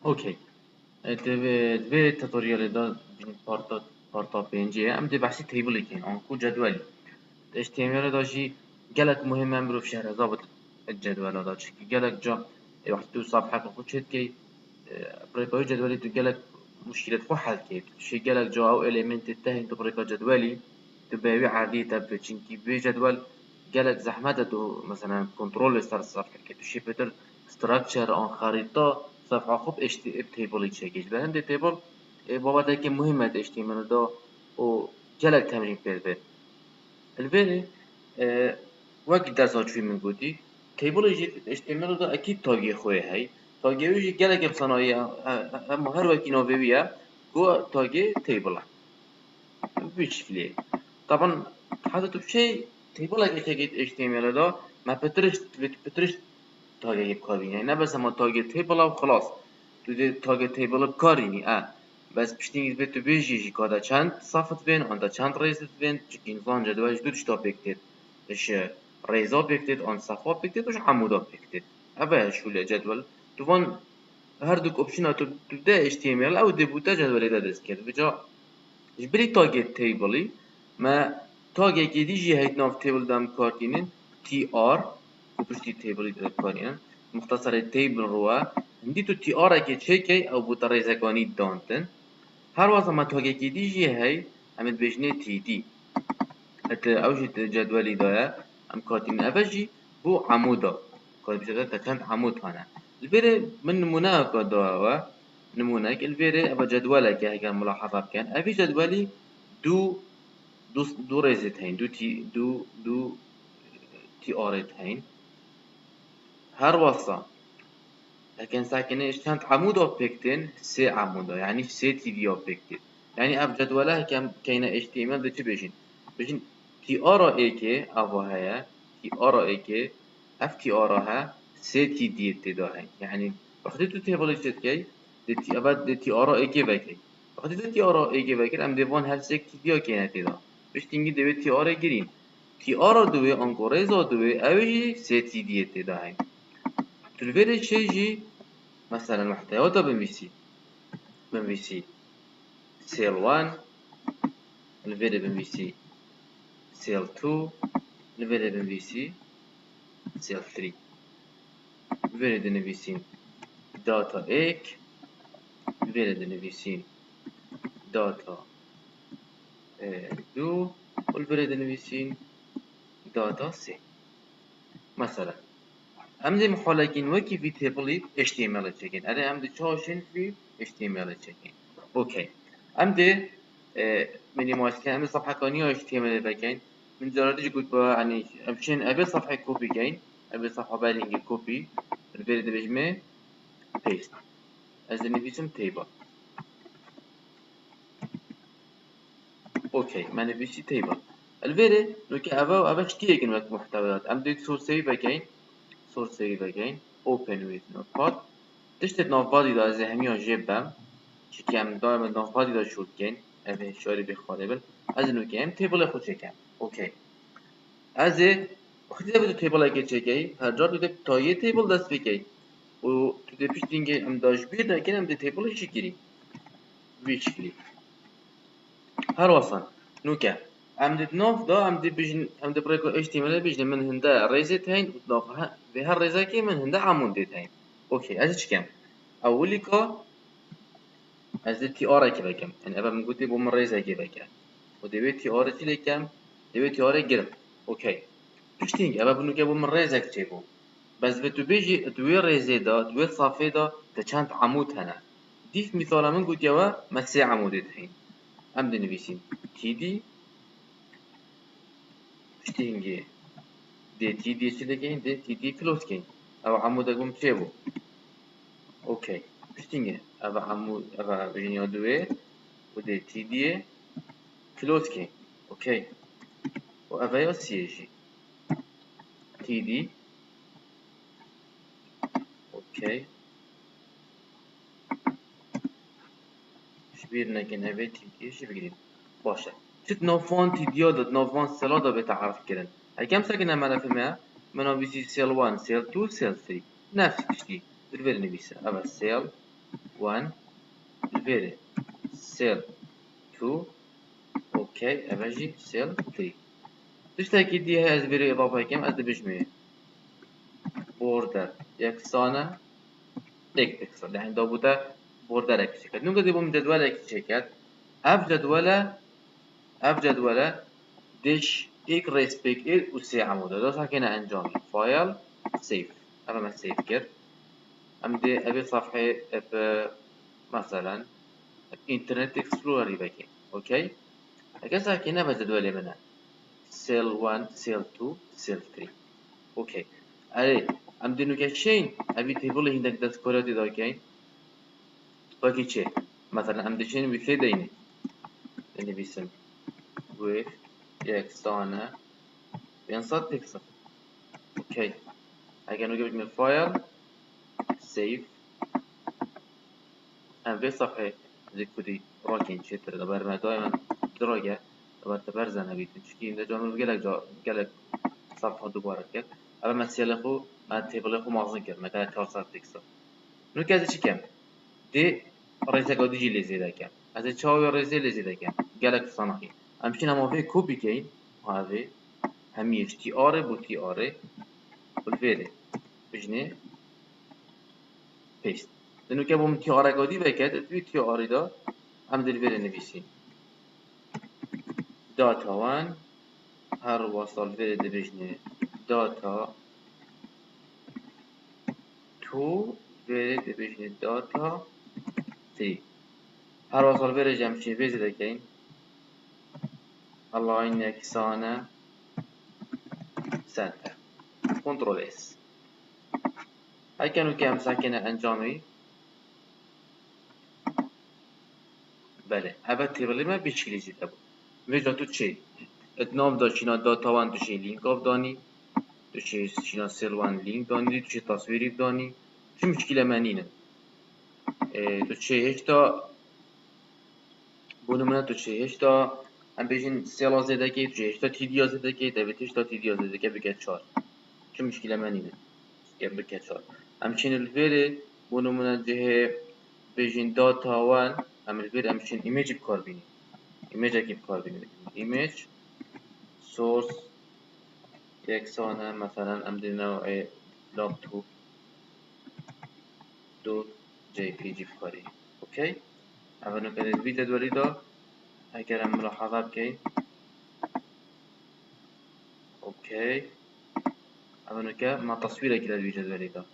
اوكي. دوی توتوریال دا بین پارتا پنجه ام دی بحثی تیبلی کن آن کو جدولی HTML دا جی گلک مهم هم برو في شهر ضابط الجدول دا چی گلک جا وقت تو صفحه خود شد که بريكا جدولي تو گلک مشكلة خو حل كيت شي گلک جا او element تهين تو بريكا جدولي تباوي عادي تبع چنكي بي جدول گلک زحمت تو مثلا كنترول ستار صفحة كيت شي بتر structure آن خريطة صفحة خوب تيبل يشكيش بهم دي تيبل بابا ده که مهمة HTML دا و گلک تمرين بيت الفيري وقت درس هاتشوي من قوتي تيبل يجي HTML دا أكيد تاجي خوي هاي تاجي يجي جالك بصناعية أما هر وقت نوبيويا جو تاجي تيبل بيشكله طبعا حتى تبشي تيبل أكيد تاجي HTML دا ما بترش تاجي بكارين يعني بس أما تاجي تيبل وخلاص تو تاجي تيبل بكاريني بس بشتيني بيتو بيجي كذا چند صفت بين عند چند رئيست بين چون إنسان جدولش دو تا بكتير إيش رئيسا بكتير عن صفا بكتير وش عمودا بكتير أبا شو الجدول طبعا هر دوك أوبشنات تبدأ HTML أو ديبوتا جدول ده دست كده بجا جبري تاجت تيبلي ما تاجت يجي هيد ناف تيبل دام كارتينين TR وبشتي تيبل ده كارتينين مختصر التيبل روا عندي تو TR أكيد شيء أو بطريقة كاني دانتن هر وقت ما تاجت يجي هاي عمل بيجني TD حتى أوجد جدولي ده أم كاتين أفجي بو عمودا كات بجد تكنت عمود هنا الفيري من نمونا كدوا نمونا الفيري أبا جدولك هيك ملاحظة كان أبي جدولي دو ريزتين دو تي آرتين هر وصا لكن ساكنة إيش كانت عمود أوبجكتين سي عمودا يعني سي تي دي أوبجكتين يعني أب جدوله كم كينا HTML ده بيجين تي آرا إيكي أبا هيا تي آرا إيكي اف تي آراها سي تي دي تداهن يعني وقتی تو تیبل چت کی دتی ابد دتی آرا ایکی بکی وقتی دتی آرا ایکی بکی ام دیوان هر سک تی دیا کی نتیدا بشتینگی دوی تی آرا گیرین تی آرا دوی انکوریزا دوی اوی سي تي دي تداهن تلفير شيء مثلا محتوياته بنفيسي سيل 1 الفيديو بنفيسي سيل 2 الفيديو بنفيسي سيل 3 الفيديو بنفيسي داتا ايك الفيديو بنفيسي داتا دو والفيديو بنفيسي داتا سي مثلا امدي محاولين وكي في تيبلي HTML تشيكين انا امدي تشاشين في HTML تشيكين اوكي امدي مني ماسكين امدي صفحه كانيه HTML باكين من جرادي قلت يعني امشين ابي صفحه كوبي كاين ابي صفحه بالينج كوبي الفيديو بجمع بيست از نفيسم تيبل اوكي ما نفيسي تيبل الفيري لو كي ابا شتي كن محتويات امدي سورس سيف باكين source save again open with notepad تشتت نوفبادي دا از هميان جيبم چكي هم دائما نوفبادي دا شود كين اوه شاري بخاربل از انو كيم تيبل خود چكم اوكي از وقتی دو تیبل اگه چکی هر جا تو تا یه تیبل دست بکی و تو پیش دینگه هم داش بیر نکن هم تیبل شکری ویچلی هر وصل نوكا عمد نوف دا عمد بيجن عمد بريكو HTML بيجن من هندا ريزت هين ونوفها في هالريزاكي من هندا عمود ديت هين اوكي ازش كم اولي كا از تي ار كي بكم يعني ابا من قلت بو من ريزاكي بكم ودي تي ار تي لكم دي تي ار جرب اوكي بيشتينج ابا بنو كابو من ريزاك تشيبو بس بتو بيجي دوي ريزي دا دوي صافي دا تشانت عمود هنا ديف مثال من قلت يوا مسي عمود ديت هين عمد نفيسين تي دي بشتينجي دي تي دي سيلكين دي تي دي كلوز كين او عمود اقوم تشيبو اوكي بشتينجي ابا عمود ابا بجنيا دوي ودي تي دي كلوز كين اوكي وابا يو سيجي تي دي اوكي شبيرنا كن هبي تي دي شي بقريب باشا شت نوفون تي دي دات نوفون سيلا دا بتعرف كرن هاي كم ساكنة ملف ما منو بيسي سيل 1 سيل 2 سيل 3 نفس الشي بالفعل نبيسه ابا سيل 1 الفيري سيل 2 اوكي اباجي سيل 3 تشتكي دي هاي ازبيري اضافة كم از بجميع بوردر يكسانة تيك بيكسل يعني دابوتا بوردر اكشيكات نوكا دي بوم جدول اكشيكات اف جدولة ديش ايك ريسبيك اير وسي عمودة دو ساكنة انجامي فايل سيف اما ما سيف كر امدي ابي صفحة مثلا انترنت اكسبلورر يبكي اوكي هكذا ساكنة بجدولة منها سيل 1 سيل 2 سيل 3 اوكي علي امدي نوكا شين ابي تيبل هندك داس كوريتي داكين باكي تشي مثلا امدي شين بثي ديني اللي بيسم with يكسانة بينصد بيكسل اوكي هاجي نجيب من الفايل سيف ام في صفحة زي كودي راكين شتر دبر ما دائما درجة دبر تبرزن ابي تشكي ده جانو قالك صفحة دوباره كده اما ما تسيلخو ما تيبلخو مازن كده ما كان 400 بيكسل نو كذا شي كم دي رئيسة قد يجي لزي ذا كم هذا تشاوي رئيسة لزي ذا كم قالك صنعي امشينا ما في كوبي كين هذه هميش تي ار بو تي ار والفيري بجني بيست لانه كابو من تي ار قدي بكات في تي ار دا هم دل الفيري نفسي داتا 1 هر وصل فيري دي بجني داتا 2 فيري دي بجني داتا 3 هر وصل فيري جمشي فيزي دكين الله انك سانا سنتر كنترول اس هاي كانوا كام ساكنة انجامي بله هبت تيبلي ما بيشكلي زي تبو ويجا تو تشي اتنام دا شينا داتا وان تو شي لينك اف داني تو شي شينا سيل وان لينك داني تو شي تصويري داني شو مشكلة مانينة تو شي هشتا بونمنا تو شي هشتا هم بيجين سيلا زيدا كي تو شي هشتا تيديا زيدا كي دابت هشتا تيديا زيدا كي بكات شار شو مشكلة مانينة بكات شار همچین الفيري بونمنا جهه بيجين داتا وان هم الفيري همچین ايميج بكار بيني ايميج اكي بكار بيني ايميج سورس يكسانه مثلا ام دي نوع لوج 2 دوت جي بي جي بكاري اوكي اولو كده الفيديو دوري دا اگر هم ملاحظه بكين اوكي اولو كده ما تصويره كده الفيديو دوري دا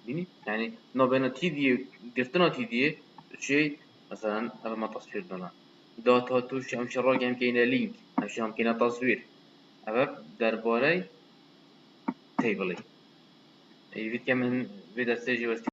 بيني يعني نو بين تي دي قرتنا تي دي شيء مثلا اول ما تصوير دنا داتا توش هم شراك هم كينا لينك هم كينا تصوير اول درباره تيبلي يفيد كمان فيدا سيجي